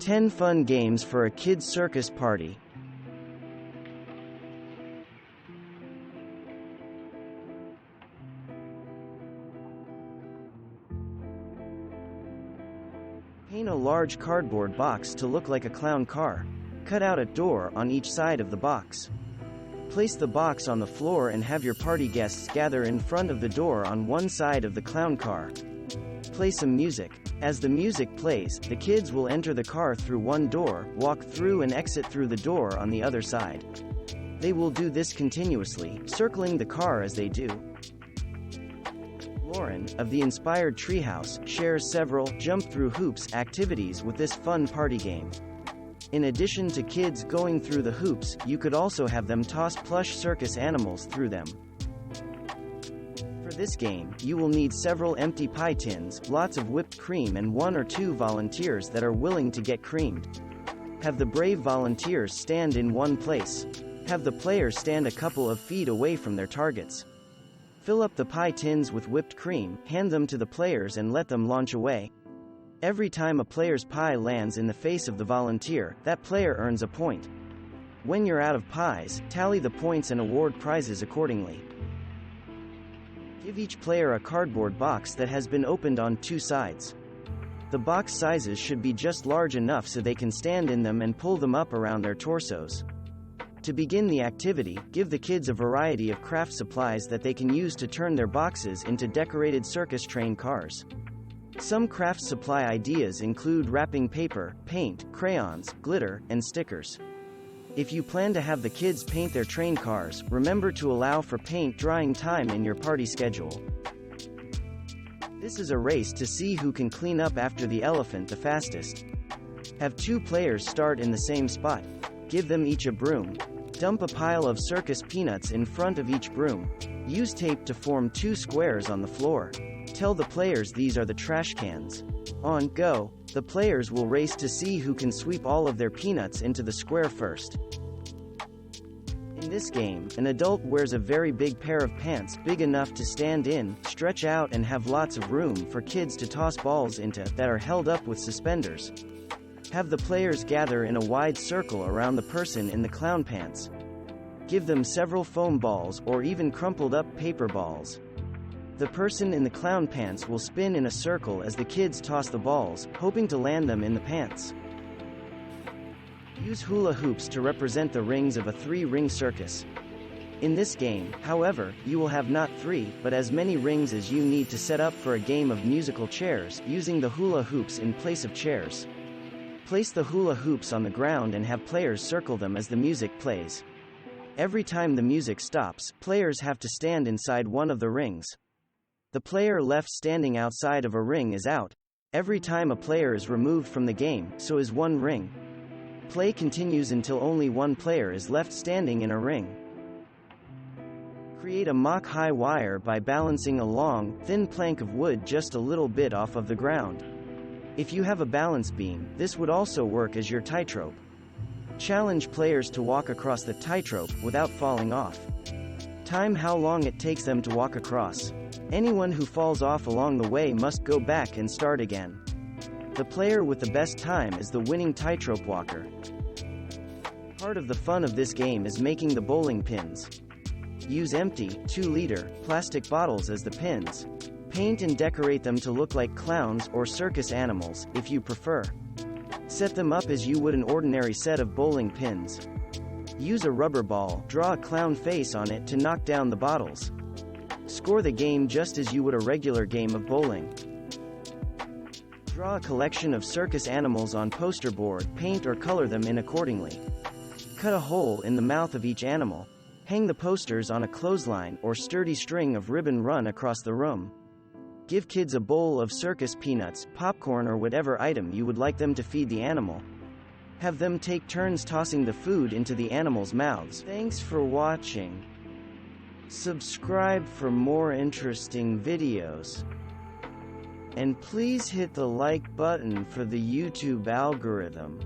10 fun games for a kid's circus party. Paint a large cardboard box to look like a clown car. Cut out a door on each side of the box. Place the box on the floor and have your party guests gather in front of the door on one side of the clown car. Play some music. As the music plays, the kids will enter the car through one door, walk through and exit through the door on the other side. They will do this continuously, circling the car as they do. Lauren, of the Inspired Treehouse, shares several jump through hoops activities with this fun party game. In addition to kids going through the hoops, you could also have them toss plush circus animals through them. For this game, you will need several empty pie tins, lots of whipped cream and 1 or 2 volunteers that are willing to get creamed. Have the brave volunteers stand in one place. Have the players stand a couple of feet away from their targets. Fill up the pie tins with whipped cream, hand them to the players and let them launch away. Every time a player's pie lands in the face of the volunteer, that player earns a point. When you're out of pies, tally the points and award prizes accordingly. Give each player a cardboard box that has been opened on 2 sides. The box sizes should be just large enough so they can stand in them and pull them up around their torsos. To begin the activity, give the kids a variety of craft supplies that they can use to turn their boxes into decorated circus train cars. Some craft supply ideas include wrapping paper, paint, crayons, glitter, and stickers. If you plan to have the kids paint their train cars, remember to allow for paint drying time in your party schedule. This is a race to see who can clean up after the elephant the fastest. Have 2 players start in the same spot. Give them each a broom. Dump a pile of circus peanuts in front of each broom. Use tape to form 2 squares on the floor. Tell the players these are the trash cans. On go, the players will race to see who can sweep all of their peanuts into the square first. In this game, an adult wears a very big pair of pants big enough to stand in, stretch out and have lots of room for kids to toss balls into that are held up with suspenders. Have the players gather in a wide circle around the person in the clown pants. Give them several foam balls or even crumpled up paper balls. The person in the clown pants will spin in a circle as the kids toss the balls, hoping to land them in the pants. Use hula hoops to represent the rings of a 3-ring circus. In this game, however, you will have not 3, but as many rings as you need to set up for a game of musical chairs, using the hula hoops in place of chairs. Place the hula hoops on the ground and have players circle them as the music plays. Every time the music stops, players have to stand inside one of the rings. The player left standing outside of a ring is out. Every time a player is removed from the game, so is one ring. Play continues until only one player is left standing in a ring. Create a mock-high wire by balancing a long, thin plank of wood just a little bit off of the ground. If you have a balance beam, this would also work as your tightrope. Challenge players to walk across the tightrope without falling off. Time how long it takes them to walk across. Anyone who falls off along the way must go back and start again. The player with the best time is the winning Tightrope Walker. Part of the fun of this game is making the bowling pins. Use empty, 2-liter, plastic bottles as the pins. Paint and decorate them to look like clowns or circus animals, if you prefer. Set them up as you would an ordinary set of bowling pins. Use a rubber ball, draw a clown face on it to knock down the bottles. Score the game just as you would a regular game of bowling. Draw a collection of circus animals on poster board, paint or color them in accordingly. Cut a hole in the mouth of each animal. Hang the posters on a clothesline or sturdy string of ribbon run across the room. Give kids a bowl of circus peanuts, popcorn or whatever item you would like them to feed the animal. Have them take turns tossing the food into the animals' mouths. Thanks for watching. Subscribe for more interesting videos. And please hit the like button for the YouTube algorithm.